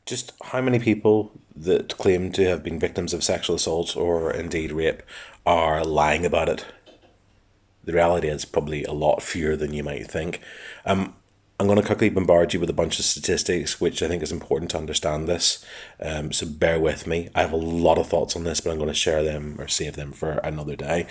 Just how many people that claim to have been victims of sexual assault or indeed rape are lying about it? The reality is probably a lot fewer than you might think. I'm going to quickly bombard you with a bunch of statistics, which I think is important to understand this. So bear with me. I have a lot of thoughts on this, but I'm going to share them or save them for another day.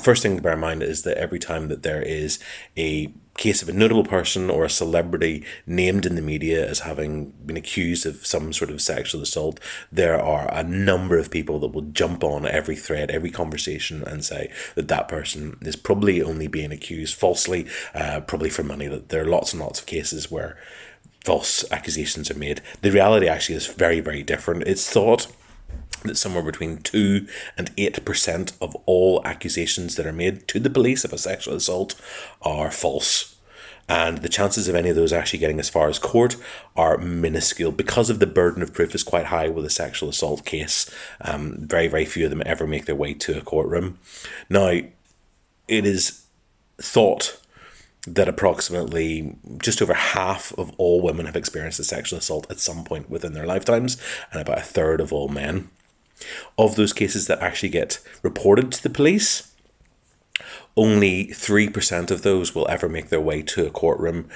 First thing to bear in mind is that every time that there is a case of a notable person or a celebrity named in the media as having been accused of some sort of sexual assault, there are a number of people that will jump on every thread, every conversation, and say that that person is probably only being accused falsely, probably for money. That there are lots and lots of cases where false accusations are made. The reality actually is very, very different. It's thought that somewhere between 2 and 8% of all accusations that are made to the police of a sexual assault are false. And the chances of any of those actually getting as far as court are minuscule because of the burden of proof is quite high with a sexual assault case. Very, very few of them ever make their way to a courtroom. Now, it is thought that approximately just over half of all women have experienced a sexual assault at some point within their lifetimes, and about a third of all men. Of those cases that actually get reported to the police, only 3% of those will ever make their way to a courtroom.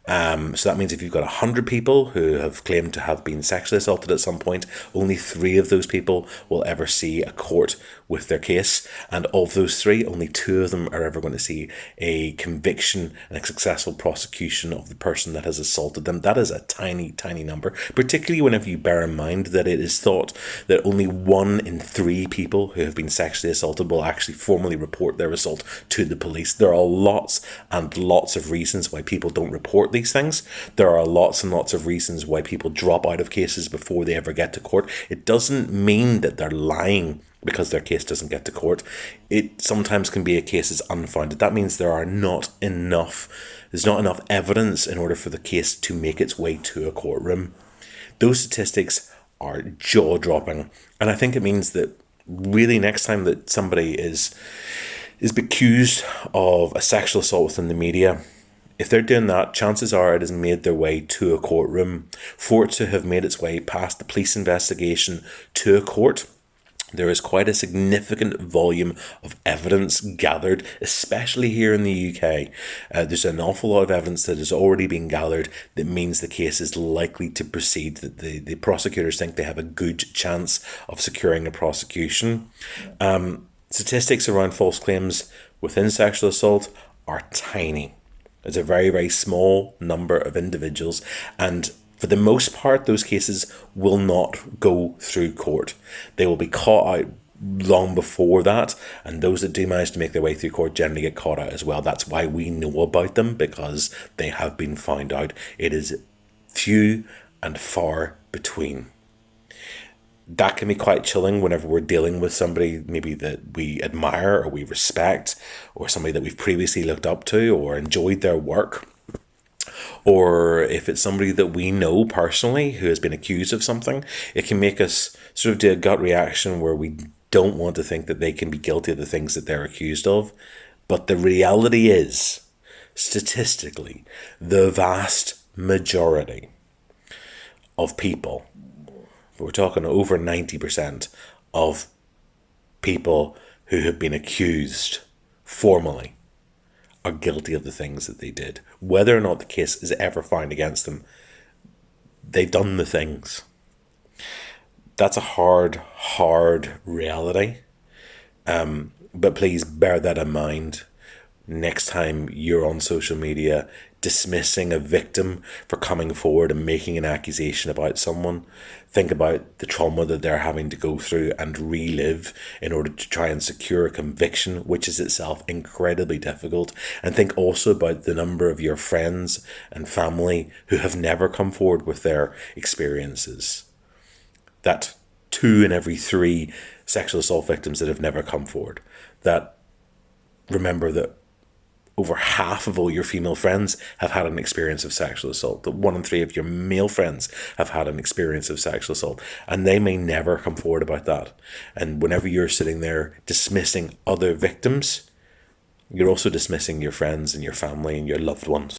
So that means if you've got 100 people who have claimed to have been sexually assaulted at some point, only 3 of those people will ever see a court with their case. And of those 3, only 2 of them are ever going to see a conviction and a successful prosecution of the person that has assaulted them. That is a tiny, tiny number, particularly whenever you bear in mind that it is thought that only 1 in 3 people who have been sexually assaulted will actually formally report their assault to the police. There are lots and lots of reasons why people don't report these things. There are lots and lots of reasons why people drop out of cases before they ever get to court. It doesn't mean that they're lying because their case doesn't get to court. It sometimes can be a case is unfounded. That means there's not enough evidence in order for the case to make its way to a courtroom. Those statistics are jaw-dropping. And I think it means that really next time that somebody is accused of a sexual assault within the media, if they're doing that, chances are it has made their way to a courtroom. For it to have made its way past the police investigation to a court, there is quite a significant volume of evidence gathered, especially here in the UK. There's an awful lot of evidence that has already been gathered that means the case is likely to proceed, that the prosecutors think they have a good chance of securing a prosecution. Statistics around false claims within sexual assault are tiny. It's a very, very small number of individuals, and for the most part, those cases will not go through court. They will be caught out long before that, and those that do manage to make their way through court generally get caught out as well. That's why we know about them, because they have been found out. It is few and far between. That can be quite chilling whenever we're dealing with somebody maybe that we admire or we respect, or somebody that we've previously looked up to or enjoyed their work. Or if it's somebody that we know personally who has been accused of something, it can make us sort of do a gut reaction where we don't want to think that they can be guilty of the things that they're accused of. But the reality is, statistically, the vast majority of people, we're talking over 90% of people who have been accused formally, are guilty of the things that they did. Whether or not the case is ever found against them, they've done the things. That's a hard reality. But please bear that in mind next time you're on social media dismissing a victim for coming forward and making an accusation about someone. Think about the trauma that they're having to go through and relive in order to try and secure a conviction, which is itself incredibly difficult. And think also about the number of your friends and family who have never come forward with their experiences. That 2 in every 3 sexual assault victims that have never come forward. That remember that over half of all your female friends have had an experience of sexual assault. That 1 in 3 of your male friends have had an experience of sexual assault. And they may never come forward about that. And whenever you're sitting there dismissing other victims, you're also dismissing your friends and your family and your loved ones.